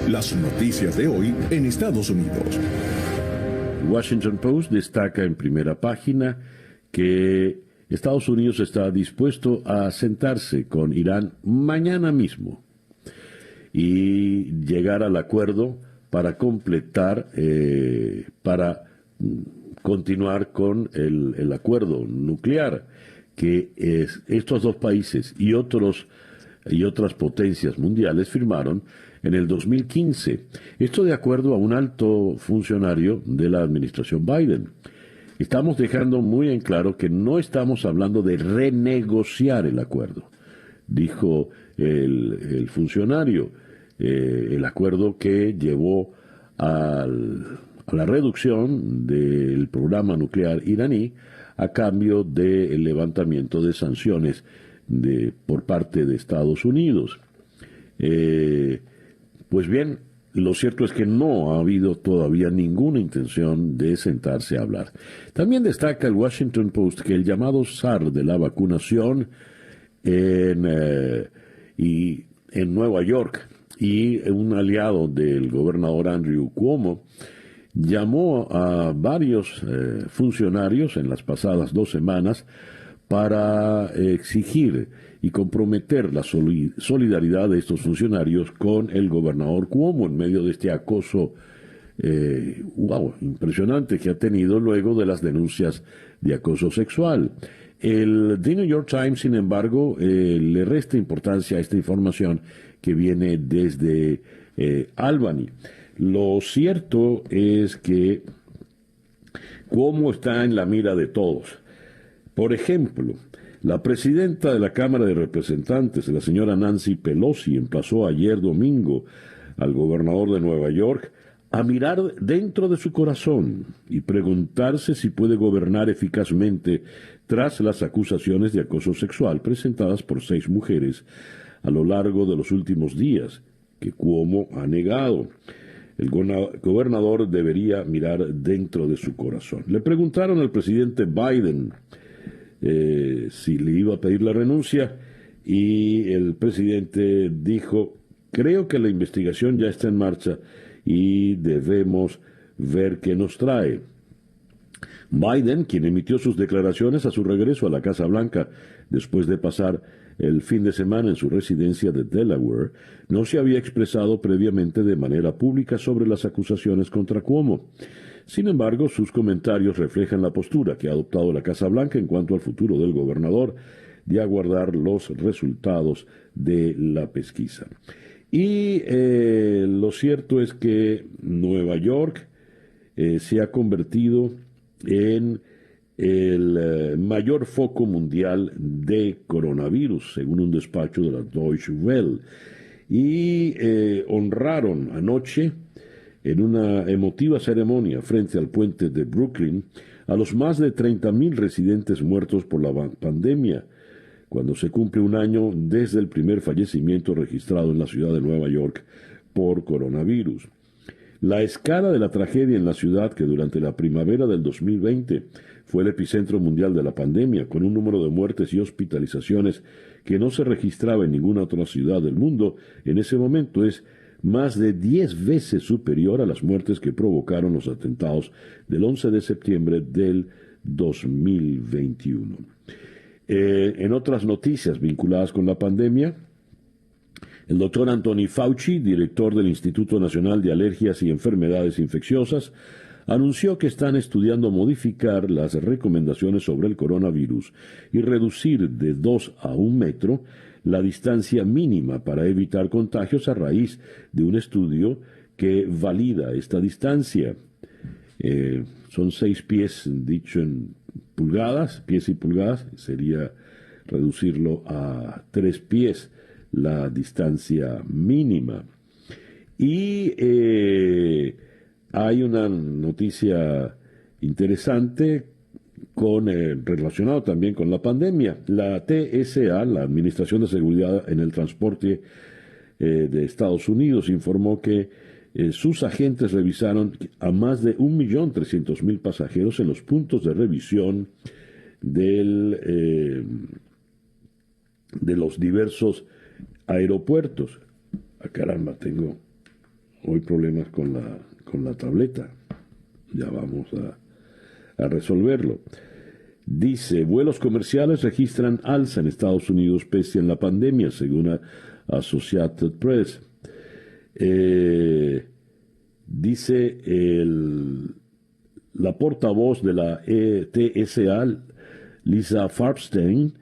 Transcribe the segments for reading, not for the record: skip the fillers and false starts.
Las noticias de hoy en Estados Unidos. Washington Post destaca en primera página que Estados Unidos está dispuesto a sentarse con Irán mañana mismo y llegar al acuerdo para completar, para continuar con el acuerdo nuclear que estos dos países y otras potencias mundiales firmaron en el 2015. Esto de acuerdo a un alto funcionario de la administración Biden. Estamos dejando muy en claro que no estamos hablando de renegociar el acuerdo, dijo el funcionario. El acuerdo que llevó a la reducción del programa nuclear iraní a cambio del levantamiento de sanciones por parte de Estados Unidos. Pues bien, lo cierto es que no ha habido todavía ninguna intención de sentarse a hablar. También destaca el Washington Post que el llamado zar de la vacunación en Nueva York y un aliado del gobernador Andrew Cuomo llamó a varios funcionarios en las pasadas 2 semanas para exigir y comprometer la solidaridad de estos funcionarios con el gobernador Cuomo en medio de este acoso impresionante que ha tenido luego de las denuncias de acoso sexual. El The New York Times, sin embargo, le resta importancia a esta información que viene desde Albany. Lo cierto es que Cuomo está en la mira de todos. Por ejemplo, la presidenta de la Cámara de Representantes, la señora Nancy Pelosi, emplazó ayer domingo al gobernador de Nueva York a mirar dentro de su corazón y preguntarse si puede gobernar eficazmente tras las acusaciones de acoso sexual presentadas por 6 mujeres a lo largo de los últimos días, que Cuomo ha negado. El gobernador debería mirar dentro de su corazón. Le preguntaron al presidente Biden si le iba a pedir la renuncia y el presidente dijo: creo que la investigación ya está en marcha y debemos ver qué nos trae. Biden, quien emitió sus declaraciones a su regreso a la Casa Blanca después de pasar el fin de semana en su residencia de Delaware, no se había expresado previamente de manera pública sobre las acusaciones contra Cuomo. Sin embargo, sus comentarios reflejan la postura que ha adoptado la Casa Blanca en cuanto al futuro del gobernador, de aguardar los resultados de la pesquisa. Y lo cierto es que Nueva York se ha convertido en el mayor foco mundial de coronavirus, según un despacho de la Deutsche Welle. Y honraron anoche, en una emotiva ceremonia frente al puente de Brooklyn, a los más de 30,000 residentes muertos por la pandemia, cuando se cumple un año desde el primer fallecimiento registrado en la ciudad de Nueva York por coronavirus. La escala de la tragedia en la ciudad, que durante la primavera del 2020 fue el epicentro mundial de la pandemia, con un número de muertes y hospitalizaciones que no se registraba en ninguna otra ciudad del mundo, en ese momento es más de 10 veces superior a las muertes que provocaron los atentados del 11 de septiembre del 2021. En otras noticias vinculadas con la pandemia, el doctor Anthony Fauci, director del Instituto Nacional de Alergias y Enfermedades Infecciosas, anunció que están estudiando modificar las recomendaciones sobre el coronavirus y reducir de 2 a 1 metro la distancia mínima para evitar contagios a raíz de un estudio que valida esta distancia. Son 6 pies, dicho en pulgadas, pies y pulgadas, sería reducirlo a 3 pies la distancia mínima. Y hay una noticia interesante relacionado también con la pandemia. La TSA, la Administración de Seguridad en el Transporte de Estados Unidos, informó que sus agentes revisaron a más de 1.300.000 pasajeros en los puntos de revisión de los diversos aeropuertos. Caramba, tengo Hoy problemas con la tableta. Ya vamos a resolverlo. Dice, vuelos comerciales registran alza en Estados Unidos pese a la pandemia, según Associated Press. Dice la portavoz de la TSA, Lisa Farbstein,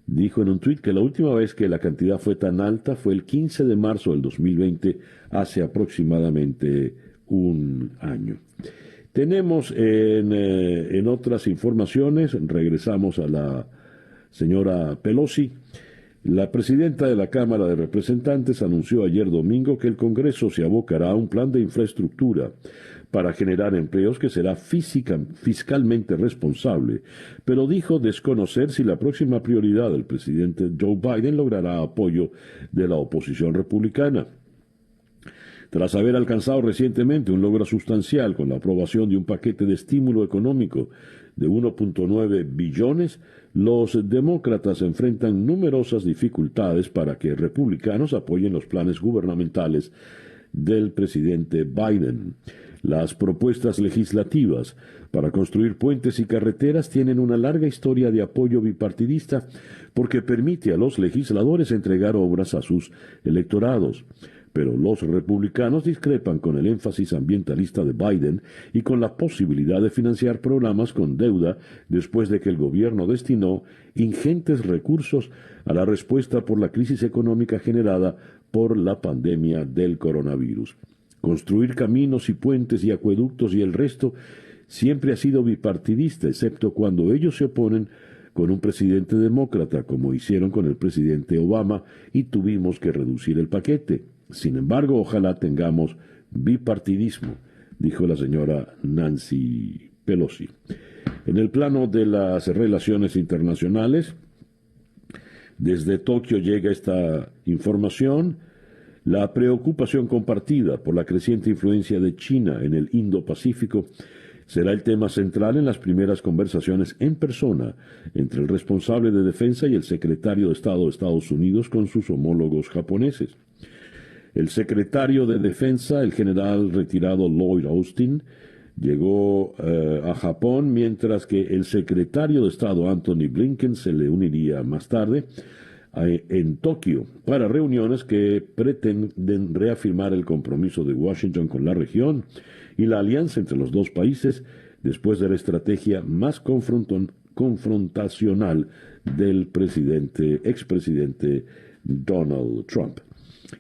dijo en un tuit que la última vez que la cantidad fue tan alta fue el 15 de marzo del 2020, hace aproximadamente un año. Tenemos en otras informaciones, regresamos a la señora Pelosi. La presidenta de la Cámara de Representantes anunció ayer domingo que el Congreso se abocará a un plan de infraestructura para generar empleos que será fiscalmente responsable, pero dijo desconocer si la próxima prioridad del presidente Joe Biden logrará apoyo de la oposición republicana. Tras haber alcanzado recientemente un logro sustancial con la aprobación de un paquete de estímulo económico de 1.9 billones, los demócratas enfrentan numerosas dificultades para que republicanos apoyen los planes gubernamentales del presidente Biden. Las propuestas legislativas para construir puentes y carreteras tienen una larga historia de apoyo bipartidista porque permite a los legisladores entregar obras a sus electorados. Pero los republicanos discrepan con el énfasis ambientalista de Biden y con la posibilidad de financiar programas con deuda después de que el gobierno destinó ingentes recursos a la respuesta por la crisis económica generada por la pandemia del coronavirus. Construir caminos y puentes y acueductos y el resto siempre ha sido bipartidista, excepto cuando ellos se oponen con un presidente demócrata, como hicieron con el presidente Obama, y tuvimos que reducir el paquete. Sin embargo, ojalá tengamos bipartidismo, dijo la señora Nancy Pelosi. En el plano de las relaciones internacionales, desde Tokio llega esta información: la preocupación compartida por la creciente influencia de China en el Indo-Pacífico será el tema central en las primeras conversaciones en persona entre el responsable de defensa y el secretario de Estado de Estados Unidos con sus homólogos japoneses. El secretario de Defensa, el general retirado Lloyd Austin, llegó a Japón, mientras que el secretario de Estado Anthony Blinken se le uniría más tarde en Tokio para reuniones que pretenden reafirmar el compromiso de Washington con la región y la alianza entre los dos países después de la estrategia más confrontacional del expresidente Donald Trump.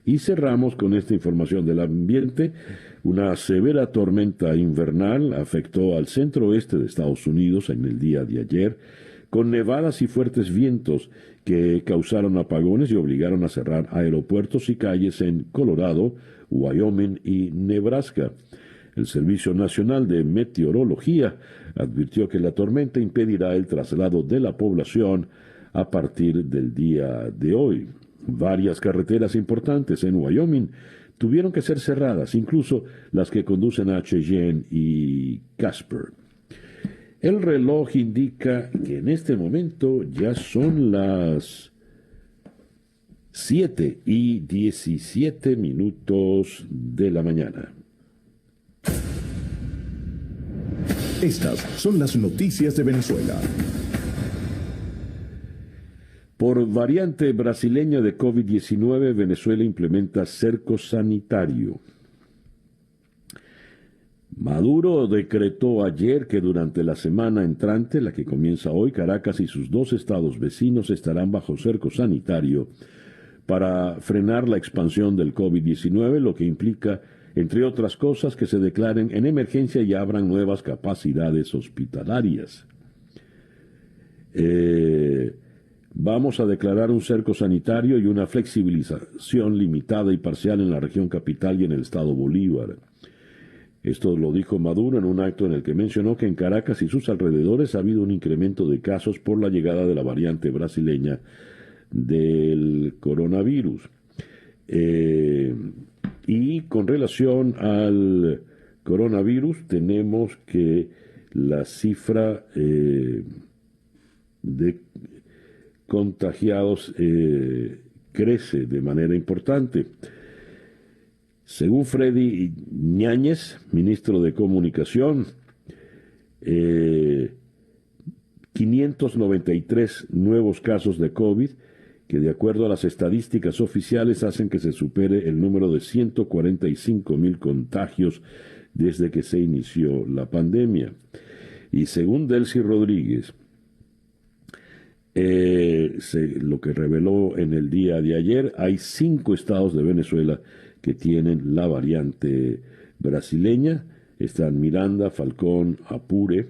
Y cerramos con esta información del ambiente. Una severa tormenta invernal afectó al centro oeste de Estados Unidos en el día de ayer, con nevadas y fuertes vientos que causaron apagones y obligaron a cerrar aeropuertos y calles en Colorado, Wyoming y Nebraska. El Servicio Nacional de Meteorología advirtió que la tormenta impedirá el traslado de la población a partir del día de hoy. Varias carreteras importantes en Wyoming tuvieron que ser cerradas, incluso las que conducen a Cheyenne y Casper. El reloj indica que en este momento ya son las 7:17 de la mañana. Estas son las noticias de Venezuela. Por variante brasileña de COVID-19, Venezuela implementa cerco sanitario. Maduro decretó ayer que durante la semana entrante, la que comienza hoy, Caracas y sus dos estados vecinos estarán bajo cerco sanitario para frenar la expansión del COVID-19, lo que implica, entre otras cosas, que se declaren en emergencia y abran nuevas capacidades hospitalarias. Vamos a declarar un cerco sanitario y una flexibilización limitada y parcial en la región capital y en el estado Bolívar. Esto lo dijo Maduro en un acto en el que mencionó que en Caracas y sus alrededores ha habido un incremento de casos por la llegada de la variante brasileña del coronavirus. Y con relación al coronavirus, tenemos que la cifra de contagiados crece de manera importante. Según Freddy Ñáñez, ministro de Comunicación, 593 nuevos casos de COVID, que de acuerdo a las estadísticas oficiales hacen que se supere el número de 145,000 contagios desde que se inició la pandemia. Y según Delcy Rodríguez, lo que reveló en el día de ayer, hay 5 estados de Venezuela que tienen la variante brasileña. Están Miranda, Falcón, Apure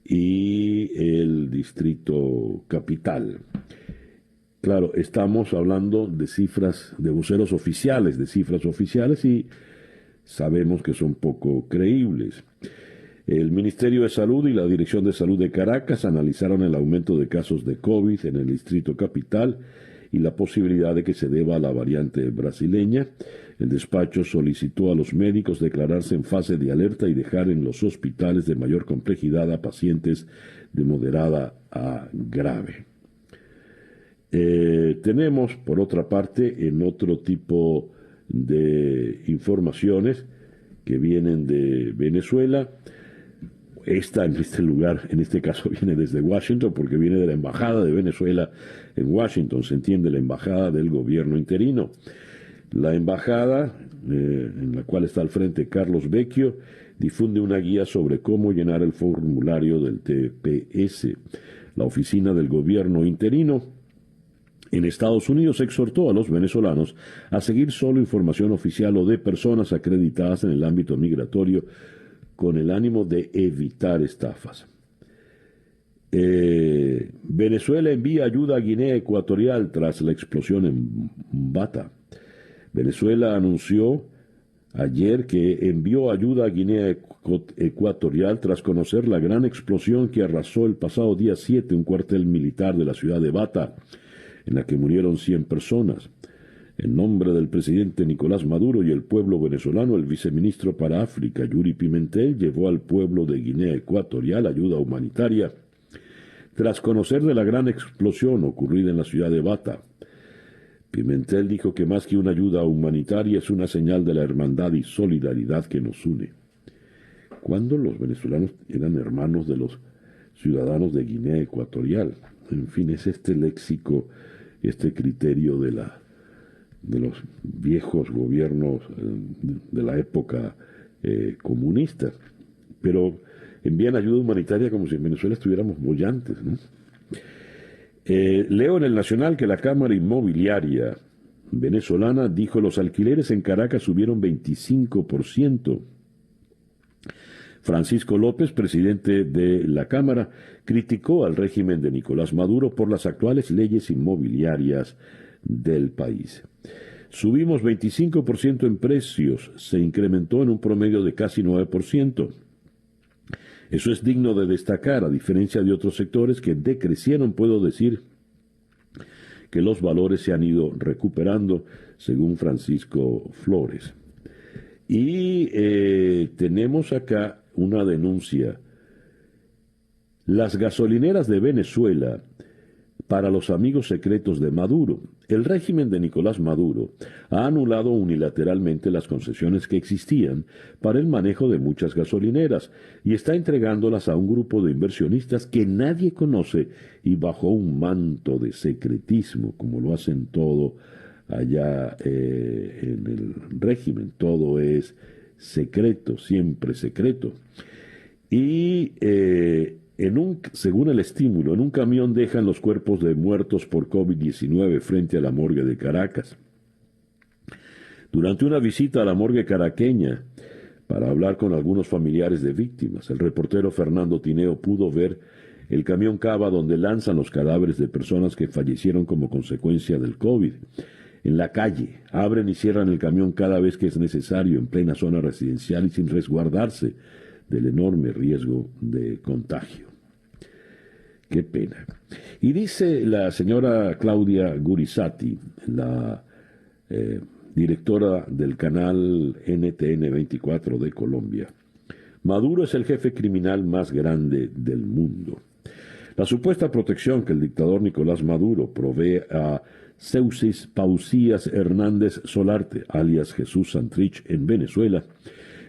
y el Distrito Capital. Claro, estamos hablando de cifras, de voceros oficiales, de cifras oficiales, y sabemos que son poco creíbles. El Ministerio de Salud y la Dirección de Salud de Caracas analizaron el aumento de casos de COVID en el Distrito Capital y la posibilidad de que se deba a la variante brasileña. El despacho solicitó a los médicos declararse en fase de alerta y dejar en los hospitales de mayor complejidad a pacientes de moderada a grave. Tenemos, por otra parte, en otro tipo de informaciones que vienen de Venezuela. Esta, en este lugar, en este caso, viene desde Washington, porque viene de la Embajada de Venezuela en Washington, se entiende, la Embajada del Gobierno interino. La embajada, en la cual está al frente Carlos Vecchio, difunde una guía sobre cómo llenar el formulario del TPS. La Oficina del Gobierno interino en Estados Unidos exhortó a los venezolanos a seguir solo información oficial o de personas acreditadas en el ámbito migratorio con el ánimo de evitar estafas. Venezuela envía ayuda a Guinea Ecuatorial tras la explosión en Bata. Venezuela anunció ayer que envió ayuda a Guinea Ecuatorial tras conocer la gran explosión que arrasó el pasado día 7 un cuartel militar de la ciudad de Bata, en la que murieron 100 personas. En nombre del presidente Nicolás Maduro y el pueblo venezolano, el viceministro para África, Yuri Pimentel, llevó al pueblo de Guinea Ecuatorial ayuda humanitaria tras conocer de la gran explosión ocurrida en la ciudad de Bata. Pimentel dijo que más que una ayuda humanitaria es una señal de la hermandad y solidaridad que nos une. ¿Cuándo los venezolanos eran hermanos de los ciudadanos de Guinea Ecuatorial? En fin, es este léxico, este criterio de los viejos gobiernos de la época comunista. Pero envían ayuda humanitaria como si en Venezuela estuviéramos bollantes, ¿no? Leo en el Nacional que la Cámara Inmobiliaria venezolana dijo los alquileres en Caracas subieron 25%. Francisco López, presidente de la Cámara, criticó al régimen de Nicolás Maduro por las actuales leyes inmobiliarias del país. Subimos 25% en precios, se incrementó en un promedio de casi 9%. Eso es digno de destacar, a diferencia de otros sectores que decrecieron. Puedo decir que los valores se han ido recuperando, según Francisco Flores. Y tenemos acá una denuncia. Las gasolineras de Venezuela para los amigos secretos de Maduro. El régimen de Nicolás Maduro ha anulado unilateralmente las concesiones que existían para el manejo de muchas gasolineras y está entregándolas a un grupo de inversionistas que nadie conoce y bajo un manto de secretismo, como lo hacen todo allá en el régimen. Todo es secreto, siempre secreto. Y según el estímulo, en un camión dejan los cuerpos de muertos por COVID-19 frente a la morgue de Caracas. Durante una visita a la morgue caraqueña para hablar con algunos familiares de víctimas, el reportero Fernando Tineo pudo ver el camión cava donde lanzan los cadáveres de personas que fallecieron como consecuencia del COVID. En la calle, abren y cierran el camión cada vez que es necesario en plena zona residencial y sin resguardarse del enorme riesgo de contagio. Qué pena. Y dice la señora Claudia Gurizati, la directora del canal NTN 24 de Colombia: Maduro es el jefe criminal más grande del mundo. La supuesta protección que el dictador Nicolás Maduro provee a Seusis Pausías Hernández Solarte, alias Jesús Santrich, en Venezuela,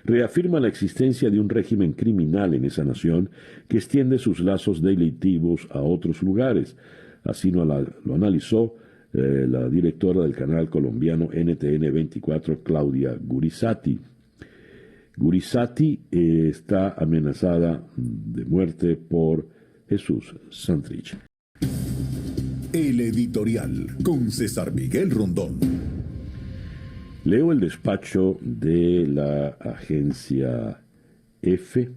reafirma la existencia de un régimen criminal en esa nación que extiende sus lazos delictivos a otros lugares. Así lo analizó la directora del canal colombiano NTN 24, Claudia Gurisati. Gurisati está amenazada de muerte por Jesús Santrich. El editorial con César Miguel Rondón. Leo el despacho de la agencia EFE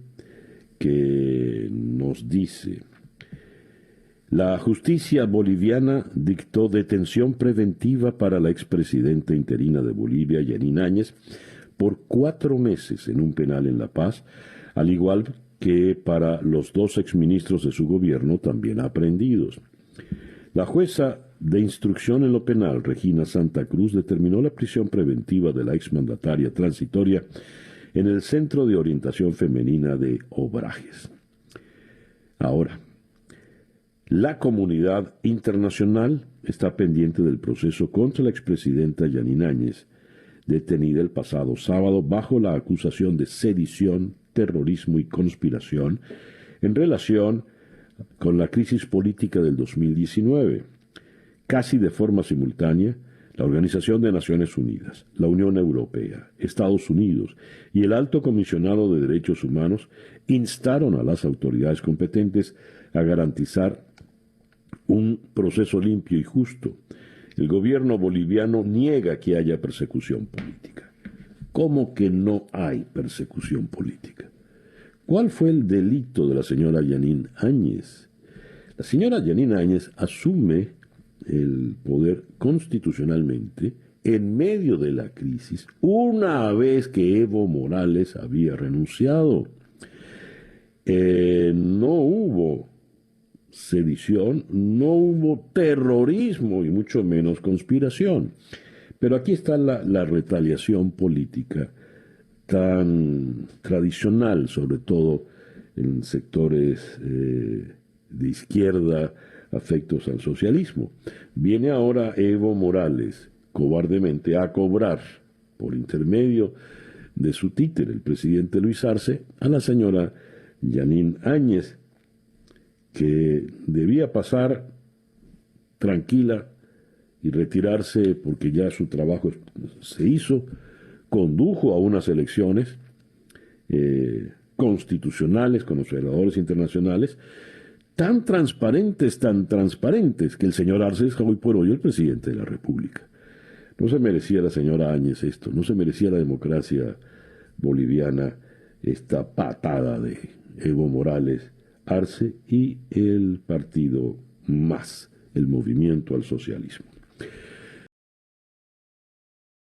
que nos dice: la justicia boliviana dictó detención preventiva para la expresidenta interina de Bolivia, Yanine Áñez, por 4 meses en un penal en La Paz, al igual que para los 2 exministros de su gobierno también aprehendidos. La jueza de instrucción en lo penal, Regina Santa Cruz, determinó la prisión preventiva de la exmandataria transitoria en el Centro de Orientación Femenina de Obrajes. Ahora, la comunidad internacional está pendiente del proceso contra la expresidenta Yanine Áñez, detenida el pasado sábado bajo la acusación de sedición, terrorismo y conspiración en relación con la crisis política del 2019. Casi de forma simultánea, la Organización de Naciones Unidas, la Unión Europea, Estados Unidos y el Alto Comisionado de Derechos Humanos instaron a las autoridades competentes a garantizar un proceso limpio y justo. El gobierno boliviano niega que haya persecución política. ¿Cómo que no hay persecución política? ¿Cuál fue el delito de la señora Yanine Áñez? La señora Yanine Áñez asume el poder constitucionalmente en medio de la crisis, una vez que Evo Morales había renunciado. No hubo sedición, no hubo terrorismo y mucho menos conspiración. Pero aquí está la retaliación política tan tradicional, sobre todo en sectores de izquierda afectos al socialismo. Viene ahora Evo Morales, cobardemente, a cobrar, por intermedio de su títere, el presidente Luis Arce, a la señora Yanine Áñez, que debía pasar tranquila y retirarse porque ya su trabajo se hizo, condujo a unas elecciones constitucionales con observadores internacionales, tan transparentes, que el señor Arce es hoy por hoy el presidente de la República. No se merecía la señora Áñez esto, no se merecía la democracia boliviana esta patada de Evo Morales, Arce y el partido MAS, el Movimiento al Socialismo.